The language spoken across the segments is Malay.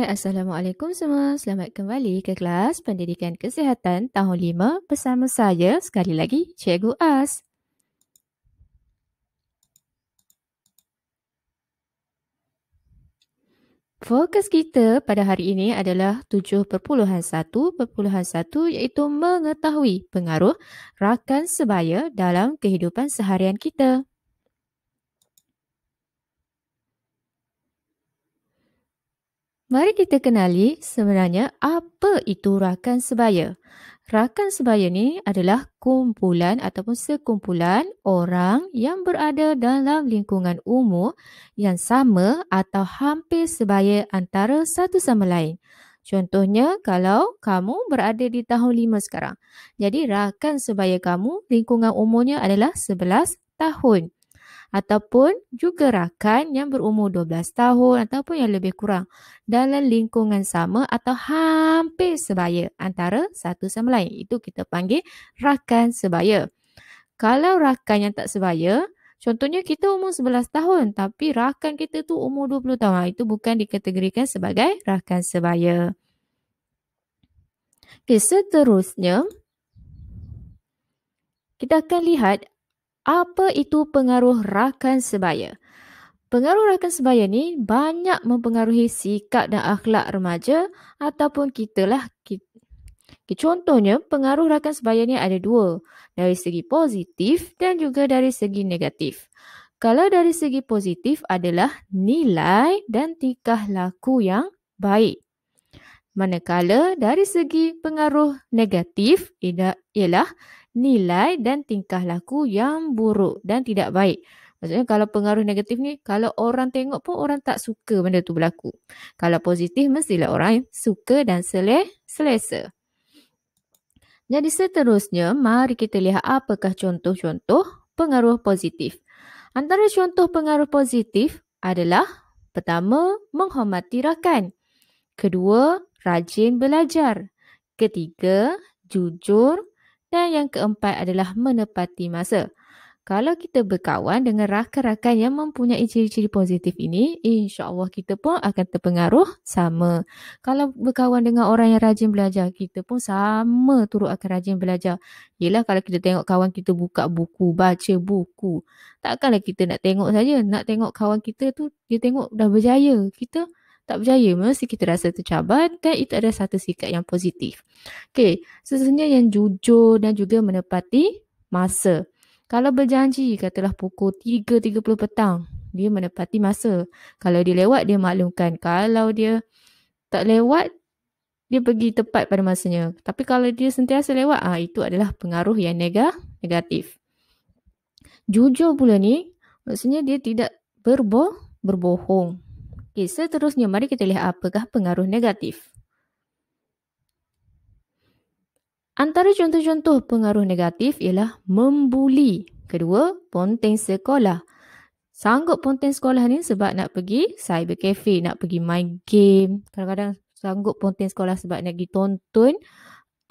Hai, Assalamualaikum semua. Selamat kembali ke kelas Pendidikan Kesihatan tahun 5 bersama saya sekali lagi, Cikgu As. Fokus kita pada hari ini adalah 7.1.1 iaitu mengetahui pengaruh rakan sebaya dalam kehidupan seharian kita. Mari kita kenali sebenarnya apa itu rakan sebaya. Rakan sebaya ni adalah kumpulan ataupun sekumpulan orang yang berada dalam lingkungan umur yang sama atau hampir sebaya antara satu sama lain. Contohnya kalau kamu berada di tahun 5 sekarang. Jadi rakan sebaya kamu lingkungan umurnya adalah 11 tahun. Ataupun juga rakan yang berumur 12 tahun ataupun yang lebih kurang dalam lingkungan sama atau hampir sebaya antara satu sama lain. Itu kita panggil rakan sebaya. Kalau rakan yang tak sebaya, contohnya kita umur 11 tahun tapi rakan kita tu umur 20 tahun. Itu bukan dikategorikan sebagai rakan sebaya. Okay, seterusnya, kita akan lihat apa itu pengaruh rakan sebaya. Pengaruh rakan sebaya ni banyak mempengaruhi sikap dan akhlak remaja ataupun kita lah. Contohnya, pengaruh rakan sebaya ni ada dua. Dari segi positif dan juga dari segi negatif. Kalau dari segi positif adalah nilai dan tingkah laku yang baik. Manakala dari segi pengaruh negatif ialah nilai dan tingkah laku yang buruk dan tidak baik. Maksudnya kalau pengaruh negatif ni, kalau orang tengok pun orang tak suka benda tu berlaku. Kalau positif mestilah orang suka dan selesa. Jadi seterusnya, mari kita lihat apakah contoh-contoh pengaruh positif. Antara contoh pengaruh positif adalah pertama, menghormati rakan. Kedua, rajin belajar. Ketiga, jujur. Dan yang keempat adalah menepati masa. Kalau kita berkawan dengan rakan-rakan yang mempunyai ciri-ciri positif ini, insya-Allah kita pun akan terpengaruh sama. Kalau berkawan dengan orang yang rajin belajar, kita pun sama turut akan rajin belajar. Yelah kalau kita tengok kawan kita buka buku, baca buku. Takkanlah kita nak tengok saja, nak tengok kawan kita tu, dia tengok dah berjaya. Kita tak berjaya, mesti kita rasa tercabar dan itu adalah satu sikap yang positif. Okey, seterusnya yang jujur dan juga menepati masa. Kalau berjanji, katalah pukul 3.30 petang, dia menepati masa. Kalau dia lewat, dia maklumkan. Kalau dia tak lewat, dia pergi tepat pada masanya. Tapi kalau dia sentiasa lewat, itu adalah pengaruh yang negatif. Jujur pula ni, maksudnya dia tidak berbohong. Okay, seterusnya mari kita lihat apakah pengaruh negatif. Antara contoh-contoh pengaruh negatif ialah membuli. Kedua, ponteng sekolah. Sanggup ponteng sekolah ni sebab nak pergi cyber cafe, nak pergi main game. Kadang-kadang sanggup ponteng sekolah sebab nak pergi tonton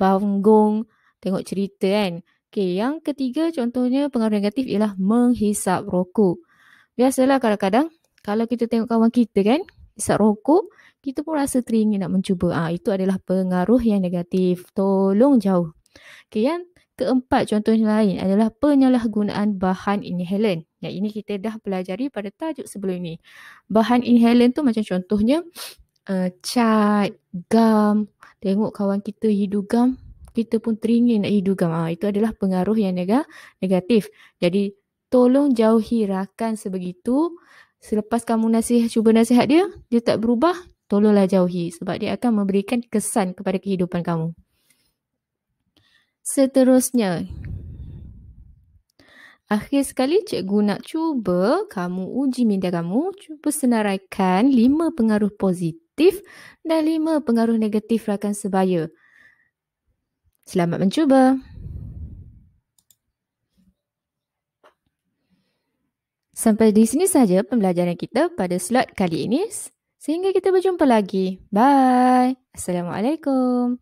panggung, tengok cerita kan. Okay, yang ketiga contohnya pengaruh negatif ialah menghisap rokok. Biasalah kadang-kadang kalau kita tengok kawan kita kan, hisap rokok, kita pun rasa teringin nak mencuba. Itu adalah pengaruh yang negatif. Tolong jauh. Okay, yang keempat contohnya lain adalah penyalahgunaan bahan inhalan. Yang ini kita dah pelajari pada tajuk sebelum ini. Bahan inhalan tu macam contohnya cat, gam. Tengok kawan kita hidu gam, kita pun teringin nak hidu gam. Itu adalah pengaruh yang negatif. Jadi tolong jauhi rakan sebegitu. Selepas kamu cuba nasihat dia tak berubah, tolonglah jauhi sebab dia akan memberikan kesan kepada kehidupan kamu. Seterusnya, akhir sekali cikgu nak cuba kamu uji minda kamu, cuba senaraikan 5 pengaruh positif dan 5 pengaruh negatif rakan sebaya. Selamat mencuba. Sampai di sini saja pembelajaran kita pada slot kali ini. Sehingga kita berjumpa lagi. Bye. Assalamualaikum.